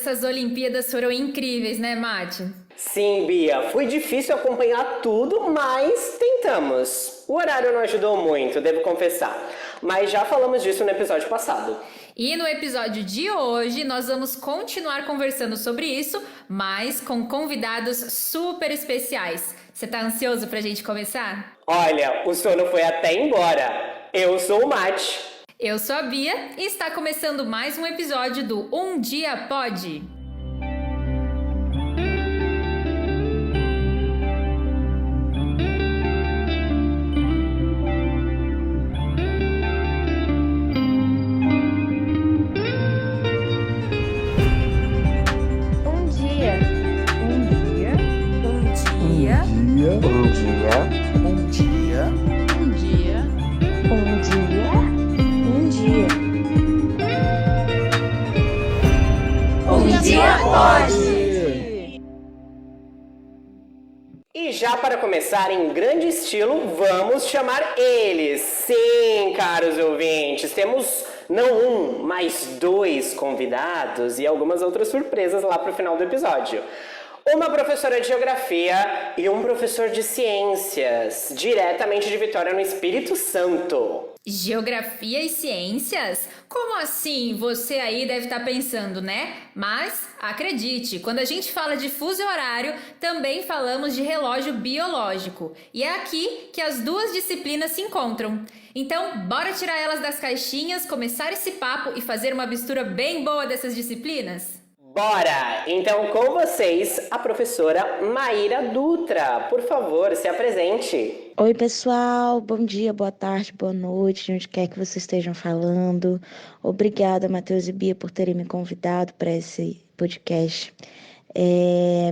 essas Olimpíadas foram incríveis, né, Mati? Sim, Bia, foi difícil acompanhar tudo, mas tentamos. O horário não ajudou muito, devo confessar, mas já falamos disso no episódio passado. E no episódio de hoje, nós vamos continuar conversando sobre isso, mas com convidados super especiais. Você tá ansioso pra gente começar? Olha, o sono foi até embora. Eu sou o Mate. Eu sou a Bia e está começando mais um episódio do Um Dia Pode. E já para começar em grande estilo, vamos chamar eles. Sim, caros ouvintes, temos não um, mas dois convidados e algumas outras surpresas lá para o final do episódio. Uma professora de geografia e um professor de ciências, diretamente de Vitória, no Espírito Santo. Geografia e ciências? Como assim? Você aí deve estar pensando, né? Mas acredite, quando a gente fala de fuso horário, também falamos de relógio biológico. E é aqui que as duas disciplinas se encontram. Então, bora tirar elas das caixinhas, começar esse papo e fazer uma mistura bem boa dessas disciplinas? Bora! Então, com vocês, a professora Maíra Dutra. Por favor, se apresente. Oi, pessoal. Bom dia, boa tarde, boa noite, de onde quer que vocês estejam falando. Obrigada, Matheus e Bia, por terem me convidado para esse podcast.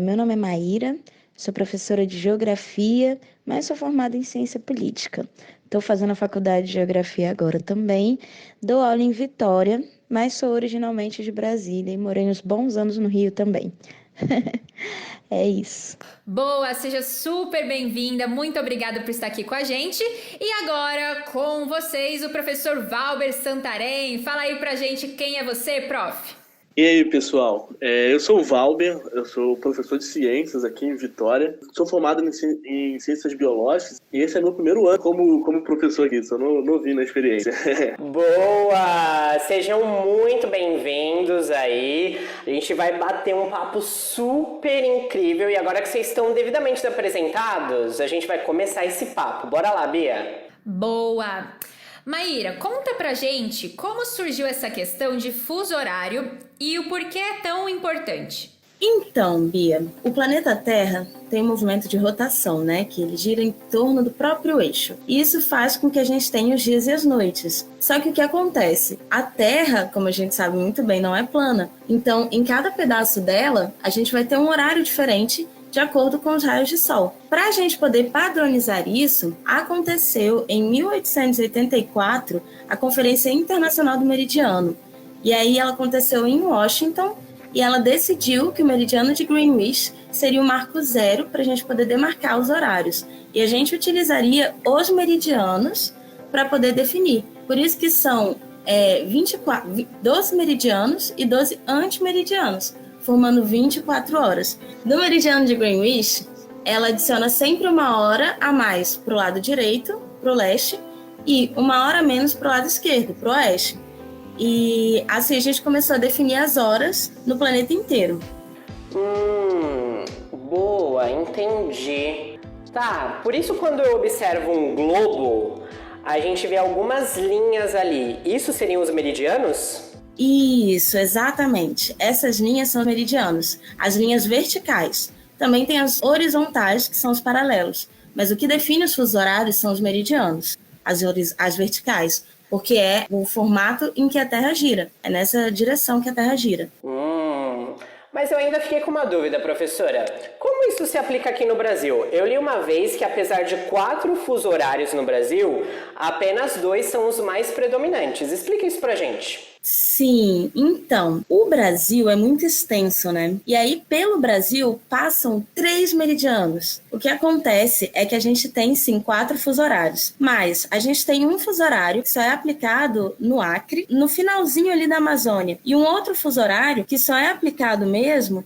Meu nome é Maíra, sou professora de Geografia, mas sou formada em Ciência Política. Estou fazendo a faculdade de Geografia agora também. Dou aula em Vitória, mas sou originalmente de Brasília e morei uns bons anos no Rio também. É isso. Boa, seja super bem-vinda, muito obrigada por estar aqui com a gente. E agora, com vocês, o professor Valber Santarém. Fala aí pra gente quem é você, prof. E aí, pessoal, eu sou o Valber, eu sou professor de ciências aqui em Vitória. Sou formado em ciências biológicas e esse é meu primeiro ano como professor aqui, sou novinho na experiência. Boa! Sejam muito bem-vindos aí. A gente vai bater um papo super incrível e agora que vocês estão devidamente apresentados, a gente vai começar esse papo. Bora lá, Bia! Boa! Maíra, conta pra gente como surgiu essa questão de fuso horário e o porquê é tão importante. Então, Bia, o planeta Terra tem um movimento de rotação, né? Que ele gira em torno do próprio eixo. E isso faz com que a gente tenha os dias e as noites. Só que o que acontece? A Terra, como a gente sabe muito bem, não é plana. Então, em cada pedaço dela, a gente vai ter um horário diferente de acordo com os raios de sol. Para a gente poder padronizar isso, aconteceu em 1884 a Conferência Internacional do Meridiano. E aí ela aconteceu em Washington e ela decidiu que o meridiano de Greenwich seria o marco zero para a gente poder demarcar os horários. E a gente utilizaria os meridianos para poder definir. Por isso que são 12 meridianos e 12 antimeridianos, formando 24 horas. No meridiano de Greenwich, ela adiciona sempre uma hora a mais para o lado direito, para o leste, e uma hora a menos para o lado esquerdo, para o oeste. E assim a gente começou a definir as horas no planeta inteiro. Boa, entendi. Tá, por isso quando eu observo um globo, a gente vê algumas linhas ali. Isso seriam os meridianos? Isso, exatamente. Essas linhas são os meridianos, as linhas verticais. Também tem as horizontais, que são os paralelos. Mas o que define os fusos horários são os meridianos, as verticais, porque é o formato em que a Terra gira. É nessa direção que a Terra gira. Mas eu ainda fiquei com uma dúvida, professora. Como isso se aplica aqui no Brasil? Eu li uma vez que apesar de 4 fusos horários no Brasil, apenas 2 são os mais predominantes. Explica isso pra gente. Sim, então, o Brasil é muito extenso, né? E aí, pelo Brasil, passam 3 meridianos. O que acontece é que a gente tem, sim, 4 fuso horários. Mas a gente tem um fuso horário que só é aplicado no Acre, no finalzinho ali da Amazônia. E um outro fuso horário que só é aplicado mesmo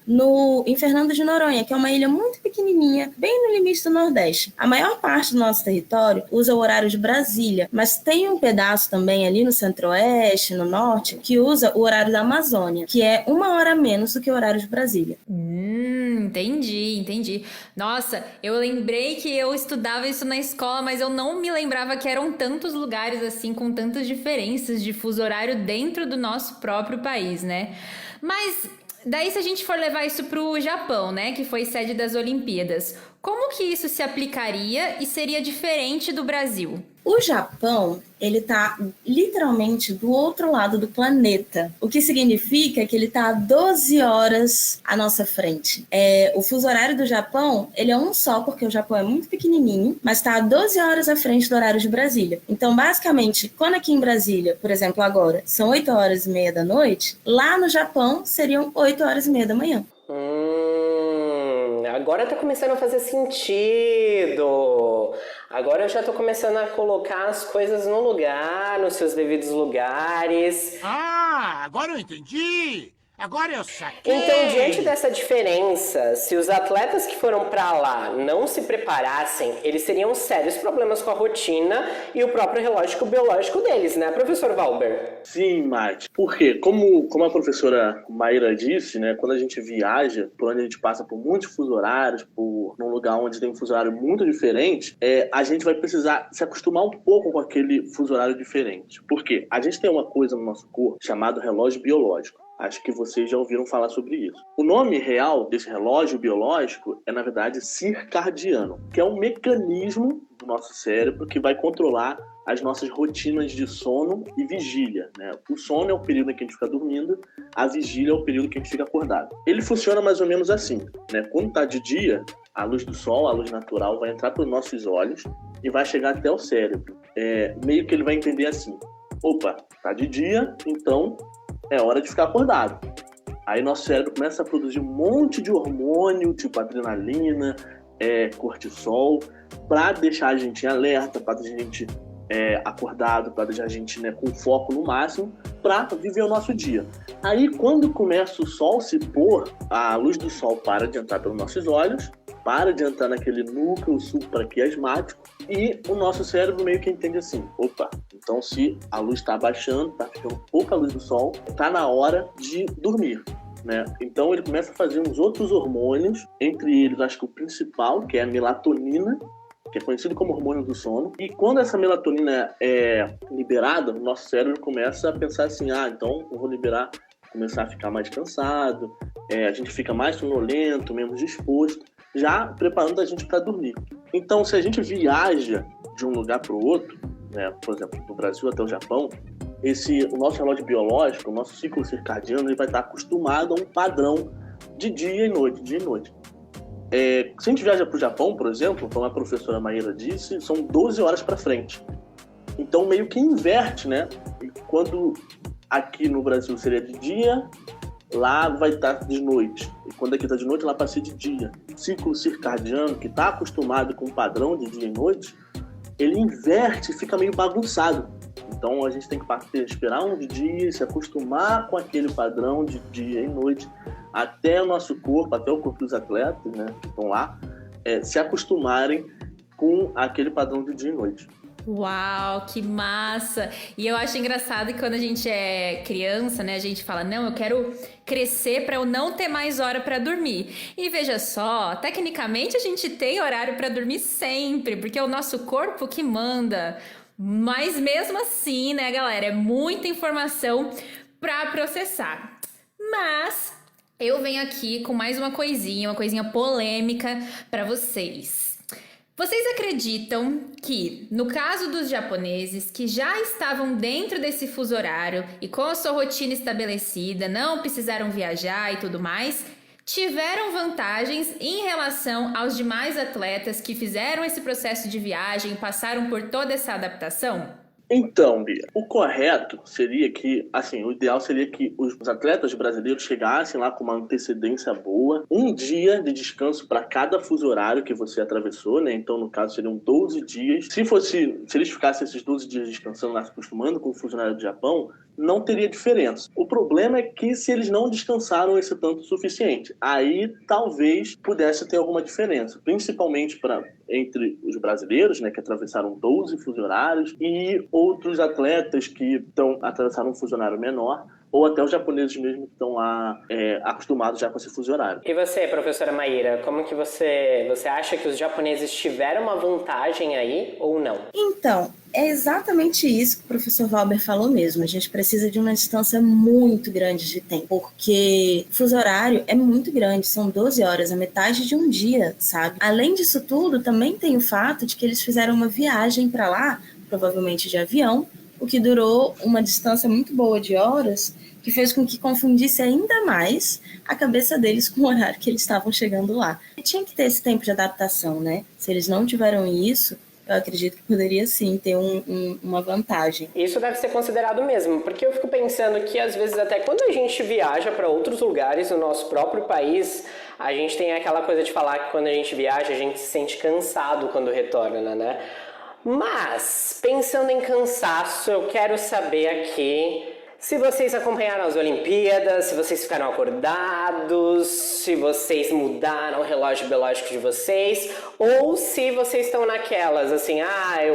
em Fernando de Noronha, que é uma ilha muito pequenininha, bem no limite do Nordeste. A maior parte do nosso território usa o horário de Brasília, mas tem um pedaço também ali no Centro-Oeste, no Norte, que usa o horário da Amazônia, que é 1 hora a menos do que o horário de Brasília. Entendi. Nossa, eu lembrei que eu estudava isso na escola, mas eu não me lembrava que eram tantos lugares assim, com tantas diferenças de fuso horário dentro do nosso próprio país, né? Mas daí, se a gente for levar isso pro Japão, né, que foi sede das Olimpíadas, como que isso se aplicaria e seria diferente do Brasil? O Japão, ele tá literalmente do outro lado do planeta, o que significa que ele tá a 12 horas à nossa frente. O fuso horário do Japão, ele é um só, porque o Japão é muito pequenininho, mas tá a 12 horas à frente do horário de Brasília. Então, basicamente, quando aqui em Brasília, por exemplo, agora, são 8h30 da noite, lá no Japão seriam 8h30 da manhã. Agora tá começando a fazer sentido. Agora eu já tô começando a colocar as coisas no lugar, nos seus devidos lugares. Ah, agora eu entendi! Agora eu saquei! Então, diante dessa diferença, se os atletas que foram pra lá não se preparassem, eles teriam sérios problemas com a rotina e o próprio relógio biológico deles, né, professor Valber? Sim, Mate. Por quê? Como a professora Maíra disse, né, quando a gente viaja, por onde a gente passa por muitos fusos horários, num lugar onde tem um fuso horário muito diferente, a gente vai precisar se acostumar um pouco com aquele fuso horário diferente. Por quê? A gente tem uma coisa no nosso corpo chamado relógio biológico. Acho que vocês já ouviram falar sobre isso. O nome real desse relógio biológico é, na verdade, circadiano, que é um mecanismo do nosso cérebro que vai controlar as nossas rotinas de sono e vigília, né? O sono é o período em que a gente fica dormindo, a vigília é o período em que a gente fica acordado. Ele funciona mais ou menos assim, né? Quando está de dia, a luz do sol, a luz natural, vai entrar pelos nossos olhos e vai chegar até o cérebro. Meio que ele vai entender assim, opa, tá de dia, então é hora de ficar acordado. Aí nosso cérebro começa a produzir um monte de hormônio, tipo adrenalina, cortisol, para deixar a gente em alerta, para deixar a gente acordado, para deixar a gente, né, com foco no máximo, para viver o nosso dia. Aí quando começa o sol se pôr, a luz do sol para de entrar pelos nossos olhos, para de entrar naquele núcleo supraquiasmático e o nosso cérebro meio que entende assim, opa, então se a luz está abaixando, está ficando pouca luz do sol, está na hora de dormir, né? Então ele começa a fazer uns outros hormônios, entre eles acho que o principal, que é a melatonina, que é conhecido como hormônio do sono, e quando essa melatonina é liberada, o nosso cérebro começa a pensar assim, então eu vou liberar, começar a ficar mais cansado, a gente fica mais sonolento, menos disposto, já preparando a gente para dormir. Então, se a gente viaja de um lugar para o outro, né, por exemplo, do Brasil até o Japão, o nosso relógio biológico, o nosso ciclo circadiano, ele vai estar acostumado a um padrão de dia e noite, dia e noite. Se a gente viaja para o Japão, por exemplo, como a professora Maíra disse, são 12 horas para frente. Então, meio que inverte, né? E quando aqui no Brasil seria de dia, lá vai estar de noite. E quando aqui está de noite, lá vai ser de dia. O ciclo circadiano, que está acostumado com o padrão de dia e noite, ele inverte e fica meio bagunçado. Então a gente tem que esperar uns dias, se acostumar com aquele padrão de dia e noite, até o nosso corpo, até o corpo dos atletas, né, que estão lá, se acostumarem com aquele padrão de dia e noite. Uau, que massa! E eu acho engraçado que quando a gente é criança, né, a gente fala, não, eu quero crescer para eu não ter mais hora para dormir. E veja só, tecnicamente a gente tem horário para dormir sempre, porque é o nosso corpo que manda. Mas mesmo assim, né, galera, é muita informação para processar. Mas eu venho aqui com mais uma coisinha polêmica para vocês. Vocês acreditam que, no caso dos japoneses que já estavam dentro desse fuso horário e com a sua rotina estabelecida, não precisaram viajar e tudo mais, tiveram vantagens em relação aos demais atletas que fizeram esse processo de viagem e passaram por toda essa adaptação? Então, Bia, o correto seria que, assim, o ideal seria que os atletas brasileiros chegassem lá com uma antecedência boa, um dia de descanso para cada fuso horário que você atravessou, né? Então, no caso, seriam 12 dias. Se eles ficassem esses 12 dias descansando lá, se acostumando com o fuso horário do Japão, não teria diferença. O problema é que se eles não descansaram esse tanto suficiente, aí talvez pudesse ter alguma diferença, principalmente entre os brasileiros, né, que atravessaram 12 fuso horários, e outros atletas que atravessaram um fuso horário menor, ou até os japoneses mesmo que estão lá acostumados já com esse fuso horário. E você, professora Maíra, como que você acha que os japoneses tiveram uma vantagem aí ou não? Então, é exatamente isso que o professor Valber falou mesmo. A gente precisa de uma distância muito grande de tempo, porque o fuso horário é muito grande, são 12 horas, a metade de um dia, sabe? Além disso tudo, também tem o fato de que eles fizeram uma viagem para lá, provavelmente de avião, o que durou uma distância muito boa de horas, que fez com que confundisse ainda mais a cabeça deles com o horário que eles estavam chegando lá. E tinha que ter esse tempo de adaptação, né? Se eles não tiveram isso, eu acredito que poderia sim ter uma vantagem. Isso deve ser considerado mesmo, porque eu fico pensando que às vezes até quando a gente viaja para outros lugares no nosso próprio país, a gente tem aquela coisa de falar que quando a gente viaja a gente se sente cansado quando retorna, né? Mas, pensando em cansaço, eu quero saber aqui se vocês acompanharam as Olimpíadas, se vocês ficaram acordados, se vocês mudaram o relógio biológico de vocês, ou se vocês estão naquelas, assim,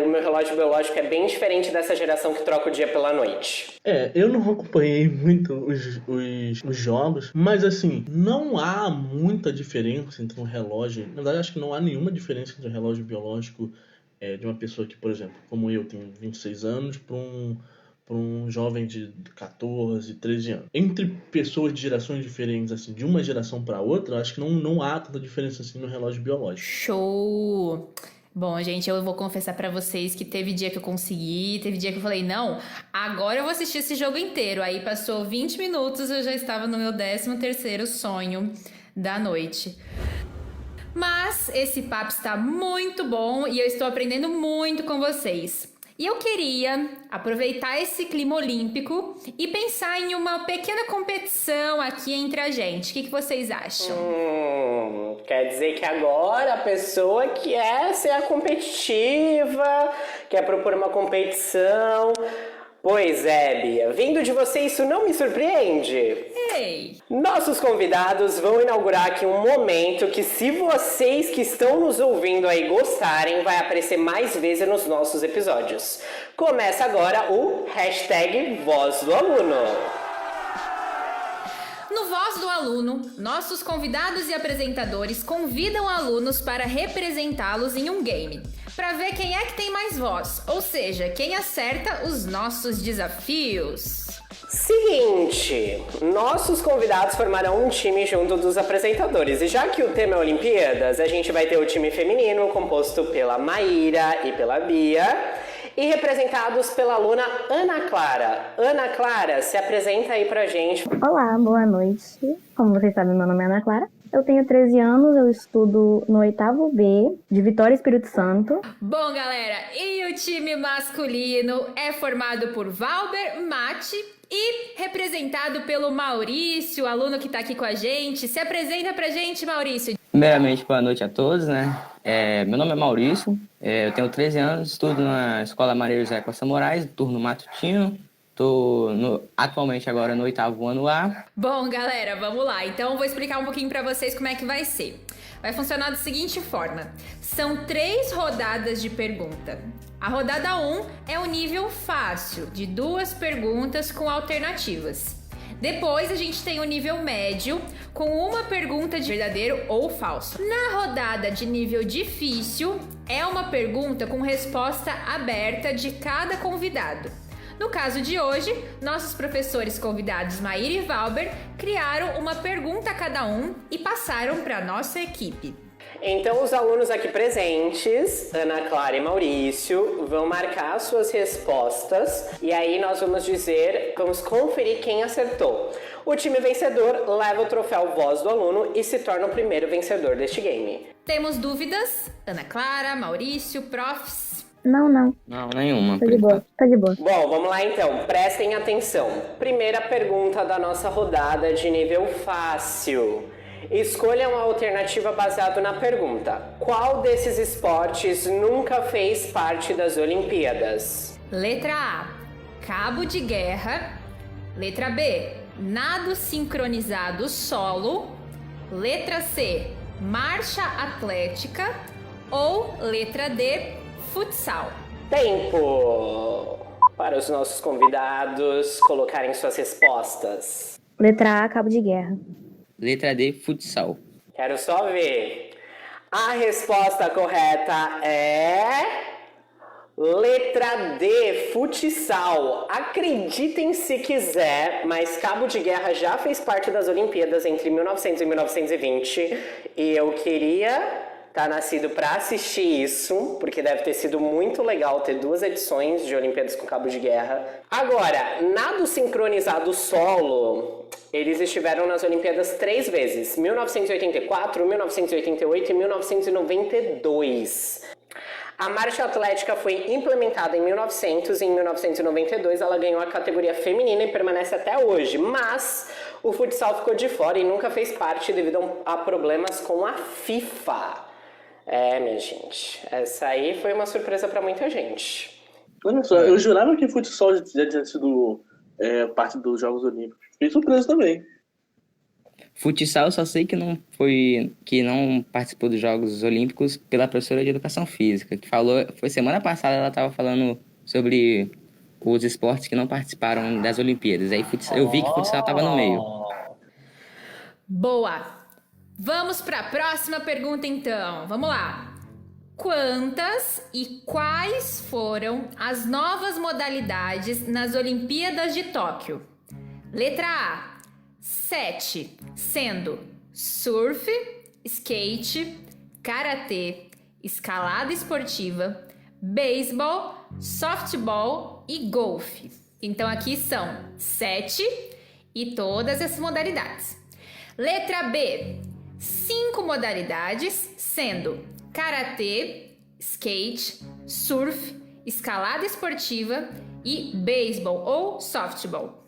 o meu relógio biológico é bem diferente dessa geração que troca o dia pela noite. Eu não acompanhei muito os jogos, mas assim, não há muita diferença entre um relógio, na verdade acho que não há nenhuma diferença entre um relógio biológico de uma pessoa que, por exemplo, como eu, tenho 26 anos, para um jovem de 14, 13 anos. Entre pessoas de gerações diferentes, assim, de uma geração para outra, acho que não há tanta diferença assim no relógio biológico. Show! Bom, gente, eu vou confessar pra vocês que teve dia que eu consegui, teve dia que eu falei, não, agora eu vou assistir esse jogo inteiro. Aí passou 20 minutos, eu já estava no meu 13º sonho da noite. Mas esse papo está muito bom e eu estou aprendendo muito com vocês. E eu queria aproveitar esse clima olímpico e pensar em uma pequena competição aqui entre a gente. O que vocês acham? Quer dizer que agora a pessoa quer ser competitiva, quer propor uma competição. Pois é, Bia, vindo de você isso não me surpreende. Ei! Nossos convidados vão inaugurar aqui um momento que, se vocês que estão nos ouvindo aí gostarem, vai aparecer mais vezes nos nossos episódios. Começa agora o #Voz do Aluno. No Voz do Aluno, nossos convidados e apresentadores convidam alunos para representá-los em um game, para ver quem é que tem mais voz, ou seja, quem acerta os nossos desafios. Seguinte, nossos convidados formarão um time junto dos apresentadores, e já que o tema é Olimpíadas, a gente vai ter o time feminino composto pela Maíra e pela Bia, e representados pela aluna Ana Clara. Ana Clara, se apresenta aí pra gente. Olá, boa noite. Como vocês sabem, meu nome é Ana Clara. Eu tenho 13 anos, eu estudo no 8º B de Vitória, Espírito Santo. Bom, galera, e o time masculino é formado por Valber, Mati e representado pelo Maurício, aluno que tá aqui com a gente. Se apresenta pra gente, Maurício. Primeiramente, boa noite a todos, né? Meu nome é Maurício, eu tenho 13 anos, estudo na Escola Maria José Costa Moraes, turno matutino. Estou atualmente agora no 8º ano A. Bom, galera, vamos lá. Então, eu vou explicar um pouquinho pra vocês como é que vai ser. Vai funcionar da seguinte forma. São 3 rodadas de pergunta. A rodada 1 é o nível fácil, de 2 perguntas com alternativas. Depois, a gente tem o nível médio, com uma pergunta de verdadeiro ou falso. Na rodada de nível difícil, é uma pergunta com resposta aberta de cada convidado. No caso de hoje, nossos professores convidados Maíra e Valber criaram uma pergunta a cada um e passaram para a nossa equipe. Então, os alunos aqui presentes, Ana Clara e Maurício, vão marcar suas respostas e aí nós vamos conferir quem acertou. O time vencedor leva o troféu Voz do Aluno e se torna o primeiro vencedor deste game. Temos dúvidas? Ana Clara, Maurício, profs? Não, Não, nenhuma. tá de boa, tá de boa. Bom, vamos lá então, prestem atenção. Primeira pergunta da nossa rodada de nível fácil. Escolha uma alternativa baseada na pergunta: qual desses esportes nunca fez parte das Olimpíadas? Letra A, cabo de guerra. Letra B, nado sincronizado solo. Letra C, marcha atlética. Ou letra D, futsal. Tempo para os nossos convidados colocarem suas respostas. Letra A, cabo de guerra. Letra D, futsal. Quero só ver. A resposta correta é... letra D, futsal. Acreditem se quiser, mas cabo de guerra já fez parte das Olimpíadas entre 1900 e 1920. E eu queria estar nascido para assistir isso, porque deve ter sido muito legal ter 2 edições de Olimpíadas com cabo de guerra. Agora, nado sincronizado solo, eles estiveram nas Olimpíadas 3 vezes: 1984, 1988 e 1992. A marcha atlética foi implementada em 1900 e em 1992 ela ganhou a categoria feminina e permanece até hoje, mas o futsal ficou de fora e nunca fez parte devido a problemas com a FIFA. Minha gente, essa aí foi uma surpresa pra muita gente. Olha só, eu jurava que futsal já tinha sido parte dos Jogos Olímpicos. Fiquei surpreso também. Futsal, eu só sei que não participou dos Jogos Olímpicos pela professora de Educação Física, que falou, foi semana passada, ela estava falando sobre os esportes que não participaram das Olimpíadas. Aí eu vi que futsal estava no meio. Boa! Vamos para a próxima pergunta então. Vamos lá. Quantas e quais foram as novas modalidades nas Olimpíadas de Tóquio? Letra A, 7, sendo surf, skate, karatê, escalada esportiva, beisebol, softball e golfe. Então aqui são 7 e todas essas modalidades. Letra B, 5 modalidades, sendo karatê, skate, surf, escalada esportiva e beisebol ou softball.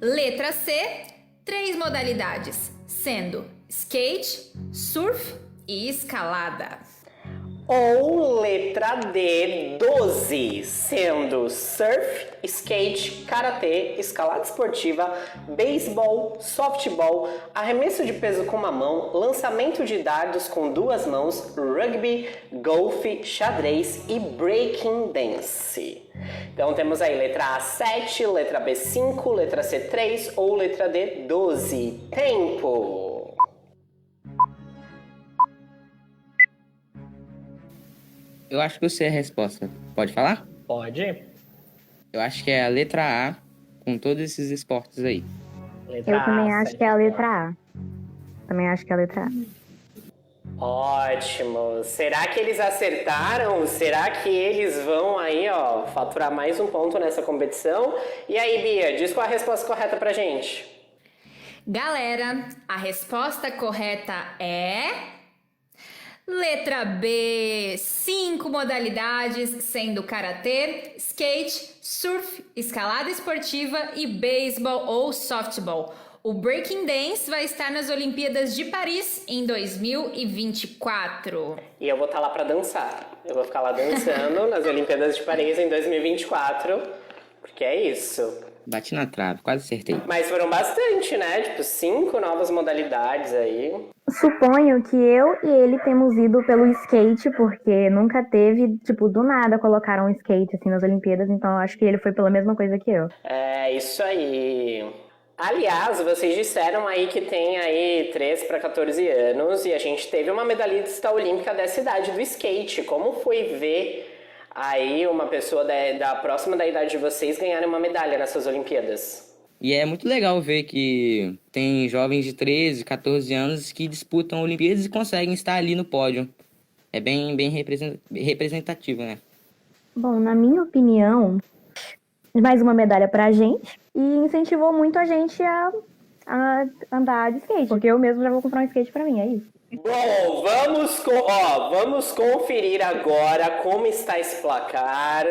Letra C, 3 modalidades, sendo skate, surf e escalada. Ou letra D, 12, sendo surf, skate, karatê, escalada esportiva, beisebol, softball, arremesso de peso com uma mão, lançamento de dardos com 2 mãos, rugby, golfe, xadrez e breaking dance. Então temos aí letra A 7, letra B 5, letra C 3 ou letra D 12. Tempo! Eu acho que eu sei a resposta. Pode falar? Pode. Eu acho que é a letra A, com todos esses esportes aí. Letra Eu também A, acho que é a letra A. Também acho que é a letra A. Ótimo. Será que eles acertaram? Será que eles vão aí, faturar mais um ponto nessa competição? E aí, Bia, diz qual a resposta correta pra gente. Galera, a resposta correta é... letra B, 5 modalidades, sendo karatê, skate, surf, escalada esportiva e beisebol ou softball. O breaking dance vai estar nas Olimpíadas de Paris em 2024. E eu vou estar lá pra dançar. Eu vou ficar lá dançando nas Olimpíadas de Paris em 2024, porque é isso. Bati na trave, quase acertei. Mas foram bastante, né? 5 novas modalidades aí. Suponho que eu e ele temos ido pelo skate, porque nunca teve, do nada colocaram um skate assim nas Olimpíadas, então eu acho que ele foi pela mesma coisa que eu. É, isso aí. Aliás, vocês disseram aí que tem aí 13 para 14 anos e a gente teve uma medalhista olímpica dessa idade do skate. Como foi ver aí uma pessoa da próxima da idade de vocês ganharem uma medalha nessas Olimpíadas? E é muito legal ver que tem jovens de 13, 14 anos que disputam Olimpíadas e conseguem estar ali no pódio. É bem representativo, né? Bom, na minha opinião, mais uma medalha pra gente e incentivou muito a gente a a andar de skate, porque eu mesmo já vou comprar um skate pra mim, é isso. Bom, vamos conferir agora como está esse placar.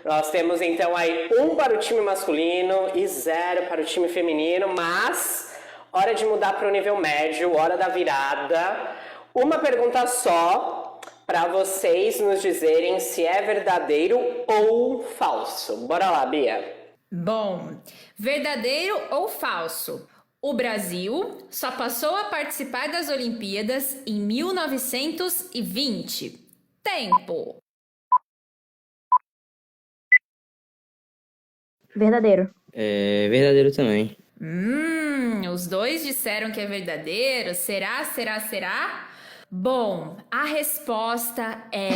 Nós temos então aí 1 para o time masculino e 0 para o time feminino, mas hora de mudar para o nível médio, hora da virada. Uma pergunta só para vocês nos dizerem se é verdadeiro ou falso. Bora lá, Bia. Bom, verdadeiro ou falso? O Brasil só passou a participar das Olimpíadas em 1920. Tempo. Verdadeiro. É verdadeiro também. Os dois disseram que é verdadeiro. Será? Bom, a resposta é...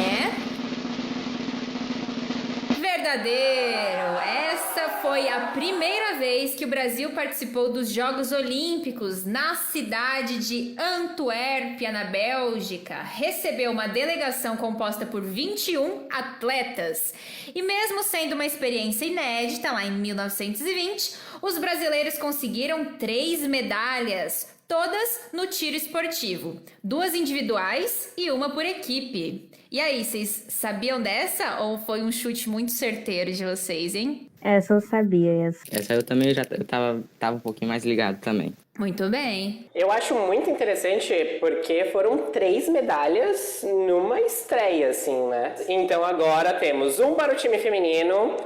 verdadeiro! Essa foi a primeira vez que o Brasil participou dos Jogos Olímpicos na cidade de Antuérpia, na Bélgica. Recebeu uma delegação composta por 21 atletas. E mesmo sendo uma experiência inédita lá em 1920, os brasileiros conseguiram 3 medalhas, todas no tiro esportivo, 2 individuais e 1 por equipe. E aí, vocês sabiam dessa ou foi um chute muito certeiro de vocês, hein? Essa eu sabia. Essa eu também eu tava um pouquinho mais ligado também. Muito bem. Eu acho muito interessante porque foram 3 medalhas numa estreia, assim, né? Então agora temos 1 para o time feminino,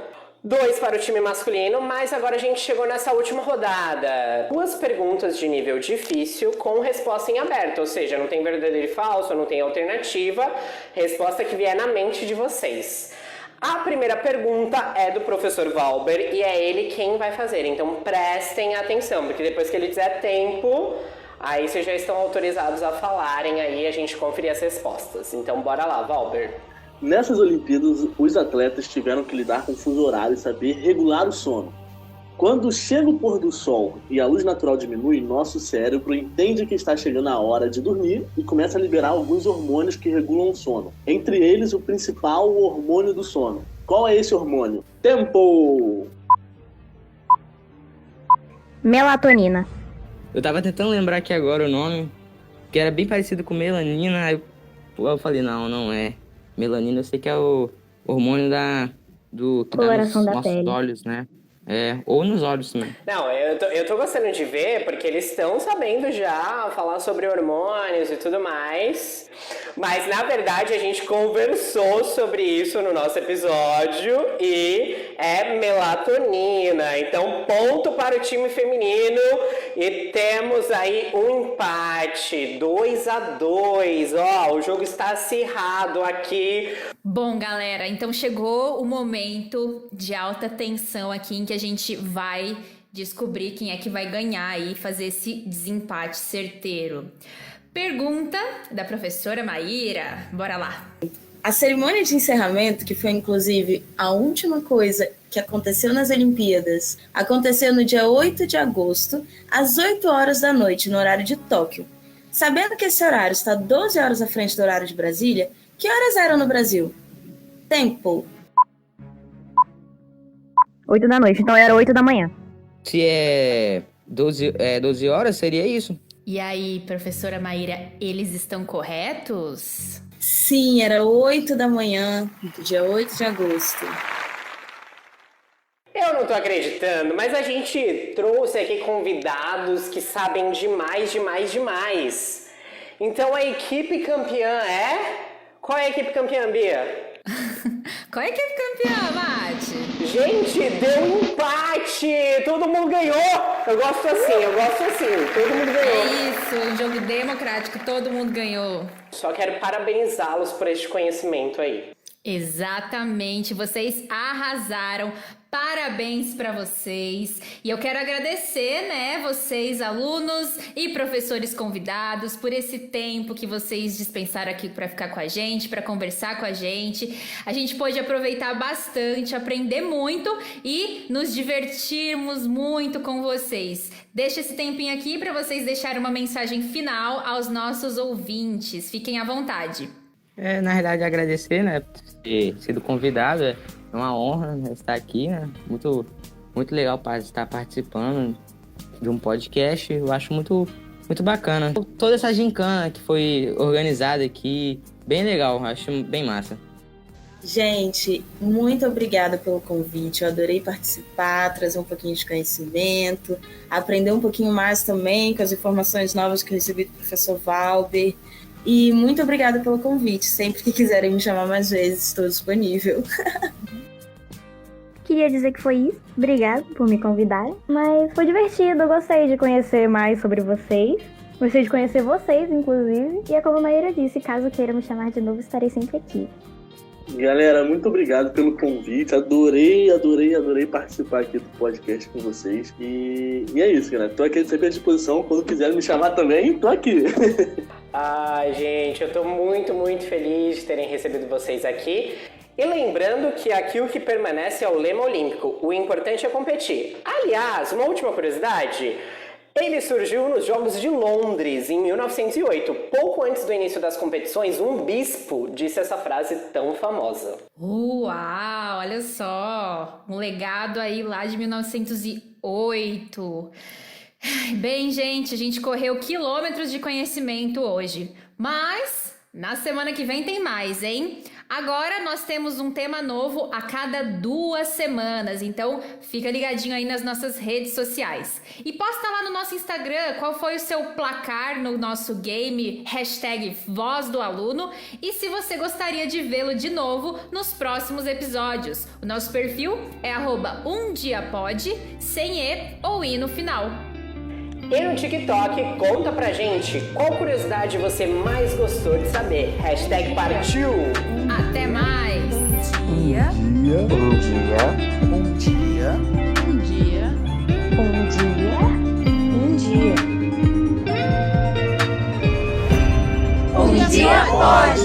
2 para o time masculino, mas agora a gente chegou nessa última rodada. 2 perguntas de nível difícil com resposta em aberto, ou seja, não tem verdadeiro e falso, não tem alternativa, resposta que vier na mente de vocês. A primeira pergunta é do professor Valber e é ele quem vai fazer, então prestem atenção, porque depois que ele disser tempo, aí vocês já estão autorizados a falarem aí, a gente conferir as respostas. Então bora lá, Valber. Nessas Olimpíadas, os atletas tiveram que lidar com o fuso horário e saber regular o sono. Quando chega o pôr do sol e a luz natural diminui, nosso cérebro entende que está chegando a hora de dormir e começa a liberar alguns hormônios que regulam o sono. Entre eles, o principal, o hormônio do sono. Qual é esse hormônio? Tempo! Melatonina. Eu tava tentando lembrar aqui agora o nome, que era bem parecido com melanina, aí eu falei, não é. Melanina eu sei que é o hormônio que coloração dá da nos nossos pele. olhos, né? Ou nos olhos também. Não, eu tô gostando de ver porque eles estão sabendo já falar sobre hormônios e tudo mais. Mas na verdade a gente conversou sobre isso no nosso episódio e é melatonina. Então, ponto para o time feminino e temos aí um empate, 2-2. Ó, o jogo está acirrado aqui. Bom, galera, então chegou o momento de alta tensão aqui em que a gente vai descobrir quem é que vai ganhar e fazer esse desempate certeiro. Pergunta da professora Maíra. Bora lá. A cerimônia de encerramento, que foi inclusive a última coisa que aconteceu nas Olimpíadas, aconteceu no dia 8 de agosto, às 8 horas da noite, no horário de Tóquio. Sabendo que esse horário está 12 horas à frente do horário de Brasília, que horas eram no Brasil? Tempo. 8 da noite, então era 8 da manhã. Se é 12 horas, seria isso. E aí, professora Maíra, eles estão corretos? Sim, era 8 da manhã, do dia 8 de agosto. Eu não tô acreditando, mas a gente trouxe aqui convidados que sabem demais. Então a equipe campeã é... Qual é a equipe campeã, Bia? Qual é a equipe campeã, Mate? Gente, deu um empate! Todo mundo ganhou! Eu gosto assim, todo mundo ganhou. É isso, um jogo democrático, todo mundo ganhou. Só quero parabenizá-los por este conhecimento aí. Exatamente, vocês arrasaram. Parabéns para vocês. E eu quero agradecer, né, vocês alunos e professores convidados por esse tempo que vocês dispensaram aqui para ficar com a gente, para conversar com a gente. A gente pôde aproveitar bastante, aprender muito e nos divertirmos muito com vocês. Deixa esse tempinho aqui para vocês deixarem uma mensagem final aos nossos ouvintes. Fiquem à vontade. Na verdade, agradecer, né, por ter sido convidado. É uma honra, né, estar aqui, né? Muito legal para estar participando de um podcast, eu acho muito, muito bacana. Toda essa gincana que foi organizada aqui, bem legal, acho bem massa. Gente, muito obrigada pelo convite. Eu adorei participar, trazer um pouquinho de conhecimento, aprender um pouquinho mais também com as informações novas que eu recebi do professor Valber. E muito obrigada pelo convite. Sempre que quiserem me chamar mais vezes, estou disponível. Queria dizer que foi isso. Obrigada por me convidarem. Mas foi divertido, eu gostei de conhecer mais sobre vocês. Gostei de conhecer vocês, inclusive. E é como a Maíra disse, caso queira me chamar de novo, estarei sempre aqui. Galera, muito obrigado pelo convite. Adorei participar aqui do podcast com vocês. E é isso, galera. Tô aqui sempre à disposição. Quando quiserem me chamar também, tô aqui. Ai, gente, eu tô muito, muito feliz de terem recebido vocês aqui. E lembrando que aqui o que permanece é o lema olímpico. O importante é competir. Aliás, uma última curiosidade. Ele surgiu nos Jogos de Londres, em 1908. Pouco antes do início das competições, um bispo disse essa frase tão famosa. Uau, olha só, um legado aí lá de 1908. Bem, gente, a gente correu quilômetros de conhecimento hoje, mas na semana que vem tem mais, hein? Agora nós temos um tema novo a cada 2 semanas, então fica ligadinho aí nas nossas redes sociais. E posta lá no nosso Instagram qual foi o seu placar no nosso game, #Voz do Aluno, e se você gostaria de vê-lo de novo nos próximos episódios. O nosso perfil é @umdiapod, sem E ou I no final. E no TikTok, conta pra gente qual curiosidade você mais gostou de saber. #partiu! Até mais! Bom dia. Bom dia. Bom dia. Bom dia. Bom dia. Bom dia, pode.